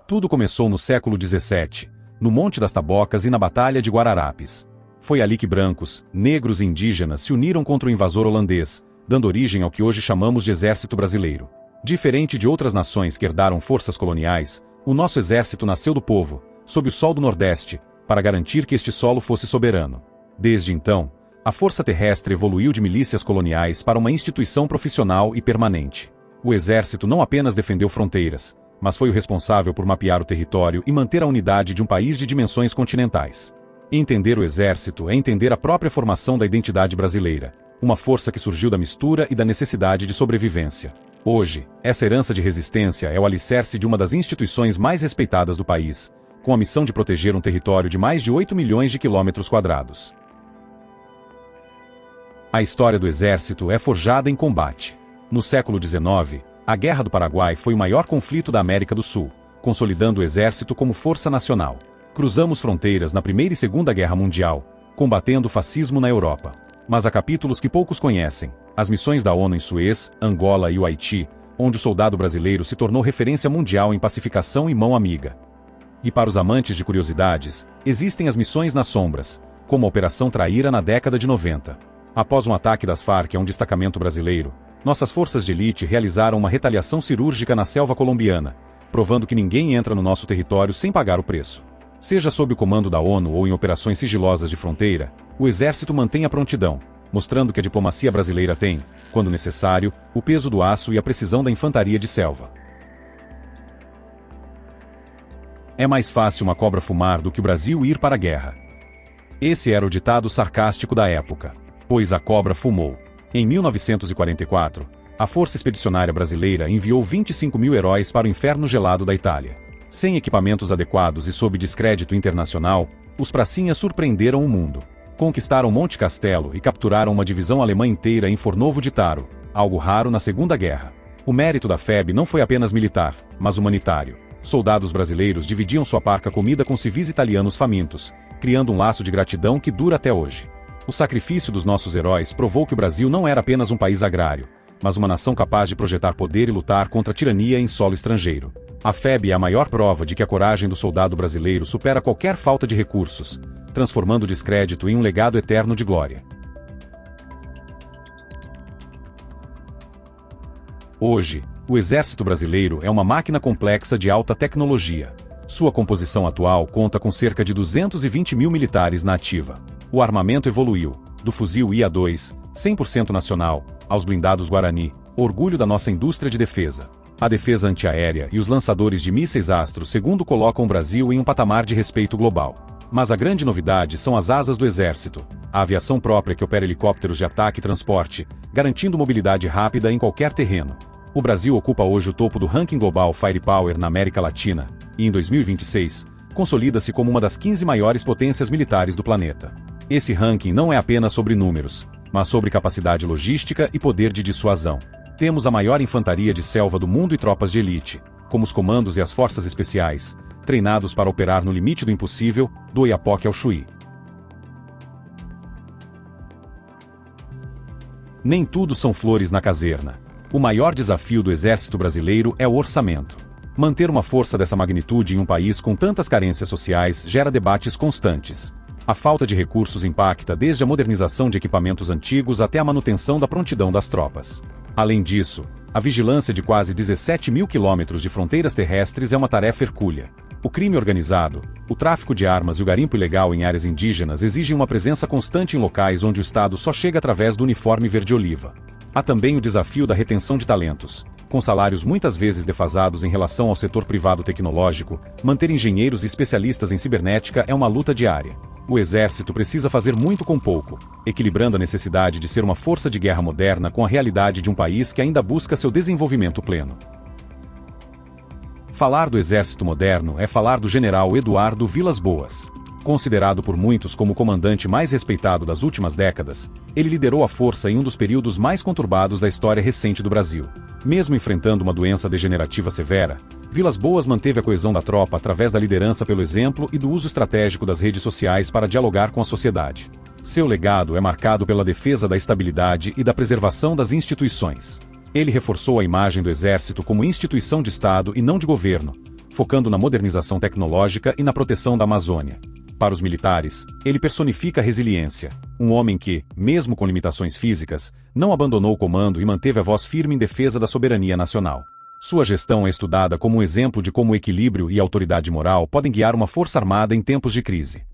Tudo começou no século XVII, no Monte das Tabocas e na Batalha de Guararapes. Foi ali que brancos, negros e indígenas se uniram contra o invasor holandês, dando origem ao que hoje chamamos de Exército Brasileiro. Diferente de outras nações que herdaram forças coloniais, o nosso exército nasceu do povo, sob o sol do Nordeste, para garantir que este solo fosse soberano. Desde então, a força terrestre evoluiu de milícias coloniais para uma instituição profissional e permanente. O exército não apenas defendeu fronteiras, mas foi o responsável por mapear o território e manter a unidade de um país de dimensões continentais. Entender o exército é entender a própria formação da identidade brasileira, uma força que surgiu da mistura e da necessidade de sobrevivência. Hoje, essa herança de resistência é o alicerce de uma das instituições mais respeitadas do país, com a missão de proteger um território de mais de 8 milhões de quilômetros quadrados. A história do exército é forjada em combate. No século XIX, a Guerra do Paraguai foi o maior conflito da América do Sul, consolidando o exército como força nacional. Cruzamos fronteiras na Primeira e Segunda Guerra Mundial, combatendo o fascismo na Europa. Mas há capítulos que poucos conhecem: as missões da ONU em Suez, Angola e o Haiti, onde o soldado brasileiro se tornou referência mundial em pacificação e mão amiga. E para os amantes de curiosidades, existem as missões nas sombras, como a Operação Traíra na década de 90. Após um ataque das Farc a um destacamento brasileiro, nossas forças de elite realizaram uma retaliação cirúrgica na selva colombiana, provando que ninguém entra no nosso território sem pagar o preço. Seja sob o comando da ONU ou em operações sigilosas de fronteira, o exército mantém a prontidão, mostrando que a diplomacia brasileira tem, quando necessário, o peso do aço e a precisão da infantaria de selva. É mais fácil uma cobra fumar do que o Brasil ir para a guerra. Esse era o ditado sarcástico da época, pois a cobra fumou. Em 1944, a Força Expedicionária Brasileira enviou 25 mil heróis para o inferno gelado da Itália. Sem equipamentos adequados e sob descrédito internacional, os pracinhas surpreenderam o mundo. Conquistaram Monte Castelo e capturaram uma divisão alemã inteira em Fornovo di Taro, algo raro na Segunda Guerra. O mérito da FEB não foi apenas militar, mas humanitário. Soldados brasileiros dividiam sua parca comida com civis italianos famintos, criando um laço de gratidão que dura até hoje. O sacrifício dos nossos heróis provou que o Brasil não era apenas um país agrário, mas uma nação capaz de projetar poder e lutar contra a tirania em solo estrangeiro. A FEB é a maior prova de que a coragem do soldado brasileiro supera qualquer falta de recursos, transformando o descrédito em um legado eterno de glória. Hoje, o Exército Brasileiro é uma máquina complexa de alta tecnologia. Sua composição atual conta com cerca de 220 mil militares na ativa. O armamento evoluiu, do fuzil IA-2, 100% nacional, aos blindados Guarani, orgulho da nossa indústria de defesa. A defesa antiaérea e os lançadores de mísseis Astro II colocam o Brasil em um patamar de respeito global. Mas a grande novidade são as asas do Exército, a aviação própria que opera helicópteros de ataque e transporte, garantindo mobilidade rápida em qualquer terreno. O Brasil ocupa hoje o topo do ranking global Firepower na América Latina, e em 2026, consolida-se como uma das 15 maiores potências militares do planeta. Esse ranking não é apenas sobre números, mas sobre capacidade logística e poder de dissuasão. Temos a maior infantaria de selva do mundo e tropas de elite, como os comandos e as forças especiais, treinados para operar no limite do impossível, do Oiapoque ao Chuí. Nem tudo são flores na caserna. O maior desafio do Exército Brasileiro é o orçamento. Manter uma força dessa magnitude em um país com tantas carências sociais gera debates constantes. A falta de recursos impacta desde a modernização de equipamentos antigos até a manutenção da prontidão das tropas. Além disso, a vigilância de quase 17 mil quilômetros de fronteiras terrestres é uma tarefa hercúlea. O crime organizado, o tráfico de armas e o garimpo ilegal em áreas indígenas exigem uma presença constante em locais onde o Estado só chega através do uniforme verde-oliva. Há também o desafio da retenção de talentos. Com salários muitas vezes defasados em relação ao setor privado tecnológico, manter engenheiros e especialistas em cibernética é uma luta diária. O Exército precisa fazer muito com pouco, equilibrando a necessidade de ser uma força de guerra moderna com a realidade de um país que ainda busca seu desenvolvimento pleno. Falar do Exército moderno é falar do general Eduardo Vilas Boas. Considerado por muitos como o comandante mais respeitado das últimas décadas, ele liderou a força em um dos períodos mais conturbados da história recente do Brasil. Mesmo enfrentando uma doença degenerativa severa, Vilas Boas manteve a coesão da tropa através da liderança pelo exemplo e do uso estratégico das redes sociais para dialogar com a sociedade. Seu legado é marcado pela defesa da estabilidade e da preservação das instituições. Ele reforçou a imagem do Exército como instituição de Estado e não de governo, focando na modernização tecnológica e na proteção da Amazônia. Para os militares, ele personifica a resiliência, um homem que, mesmo com limitações físicas, não abandonou o comando e manteve a voz firme em defesa da soberania nacional. Sua gestão é estudada como um exemplo de como o equilíbrio e a autoridade moral podem guiar uma força armada em tempos de crise.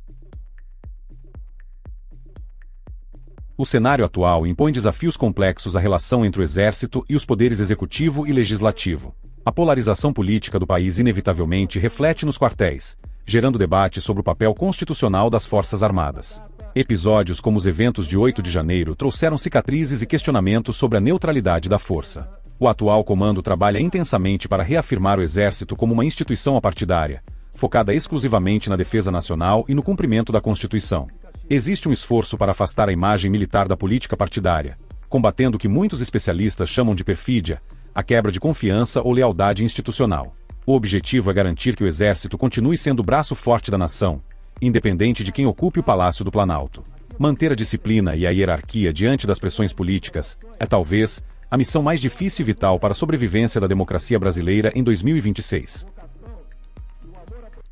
O cenário atual impõe desafios complexos à relação entre o Exército e os poderes executivo e legislativo. A polarização política do país inevitavelmente reflete nos quartéis, gerando debate sobre o papel constitucional das Forças Armadas. Episódios como os eventos de 8 de janeiro trouxeram cicatrizes e questionamentos sobre a neutralidade da força. O atual comando trabalha intensamente para reafirmar o Exército como uma instituição apartidária, focada exclusivamente na defesa nacional e no cumprimento da Constituição. Existe um esforço para afastar a imagem militar da política partidária, combatendo o que muitos especialistas chamam de perfídia, a quebra de confiança ou lealdade institucional. O objetivo é garantir que o Exército continue sendo o braço forte da nação, independente de quem ocupe o Palácio do Planalto. Manter a disciplina e a hierarquia diante das pressões políticas é, talvez, a missão mais difícil e vital para a sobrevivência da democracia brasileira em 2026.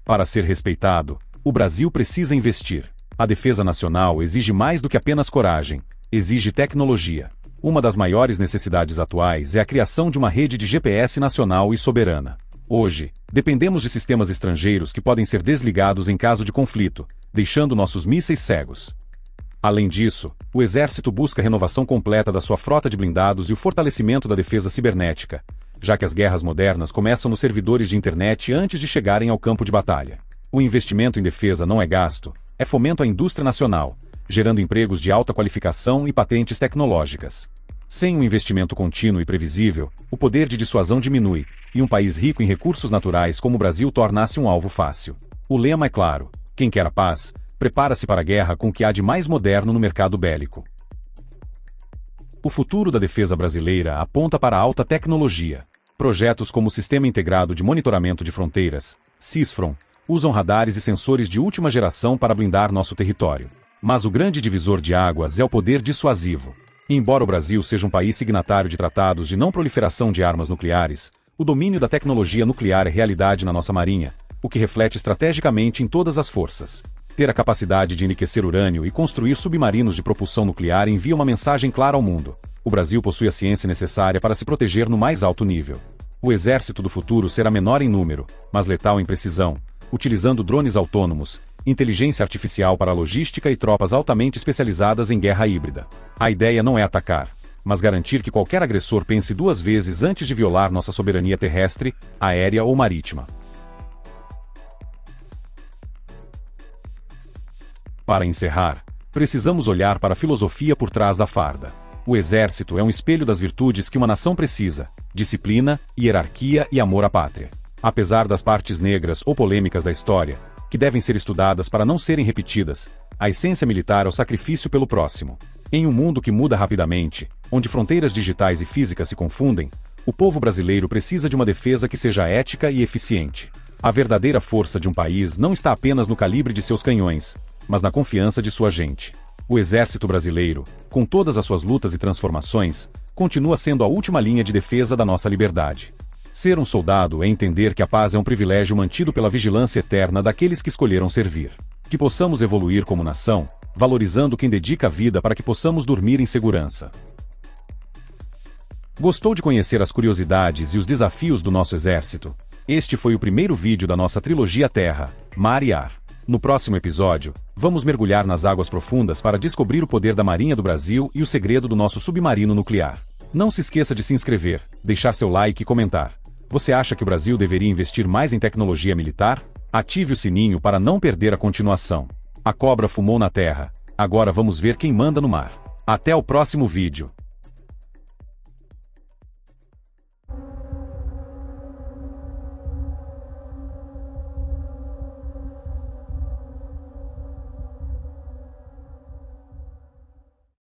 Para ser respeitado, o Brasil precisa investir. A defesa nacional exige mais do que apenas coragem, exige tecnologia. Uma das maiores necessidades atuais é a criação de uma rede de GPS nacional e soberana. Hoje, dependemos de sistemas estrangeiros que podem ser desligados em caso de conflito, deixando nossos mísseis cegos. Além disso, o Exército busca a renovação completa da sua frota de blindados e o fortalecimento da defesa cibernética, já que as guerras modernas começam nos servidores de internet antes de chegarem ao campo de batalha. O investimento em defesa não é gasto, é fomento à indústria nacional, gerando empregos de alta qualificação e patentes tecnológicas. Sem um investimento contínuo e previsível, o poder de dissuasão diminui, e um país rico em recursos naturais como o Brasil torna-se um alvo fácil. O lema é claro: quem quer a paz, prepara-se para a guerra com o que há de mais moderno no mercado bélico. O futuro da defesa brasileira aponta para a alta tecnologia. Projetos como o Sistema Integrado de Monitoramento de Fronteiras, SISFRON, usam radares e sensores de última geração para blindar nosso território. Mas o grande divisor de águas é o poder dissuasivo. Embora o Brasil seja um país signatário de tratados de não proliferação de armas nucleares, o domínio da tecnologia nuclear é realidade na nossa marinha, o que reflete estrategicamente em todas as forças. Ter a capacidade de enriquecer urânio e construir submarinos de propulsão nuclear envia uma mensagem clara ao mundo. O Brasil possui a ciência necessária para se proteger no mais alto nível. O exército do futuro será menor em número, mas letal em precisão, utilizando drones autônomos, inteligência artificial para a logística e tropas altamente especializadas em guerra híbrida. A ideia não é atacar, mas garantir que qualquer agressor pense duas vezes antes de violar nossa soberania terrestre, aérea ou marítima. Para encerrar, precisamos olhar para a filosofia por trás da farda. O exército é um espelho das virtudes que uma nação precisa: disciplina, hierarquia e amor à pátria. Apesar das partes negras ou polêmicas da história, que devem ser estudadas para não serem repetidas, a essência militar é o sacrifício pelo próximo. Em um mundo que muda rapidamente, onde fronteiras digitais e físicas se confundem, o povo brasileiro precisa de uma defesa que seja ética e eficiente. A verdadeira força de um país não está apenas no calibre de seus canhões, mas na confiança de sua gente. O exército brasileiro, com todas as suas lutas e transformações, continua sendo a última linha de defesa da nossa liberdade. Ser um soldado é entender que a paz é um privilégio mantido pela vigilância eterna daqueles que escolheram servir. Que possamos evoluir como nação, valorizando quem dedica a vida para que possamos dormir em segurança. Gostou de conhecer as curiosidades e os desafios do nosso exército? Este foi o primeiro vídeo da nossa trilogia Terra, Mar e Ar. No próximo episódio, vamos mergulhar nas águas profundas para descobrir o poder da Marinha do Brasil e o segredo do nosso submarino nuclear. Não se esqueça de se inscrever, deixar seu like e comentar. Você acha que o Brasil deveria investir mais em tecnologia militar? Ative o sininho para não perder a continuação. A cobra fumou na terra, agora vamos ver quem manda no mar. Até o próximo vídeo.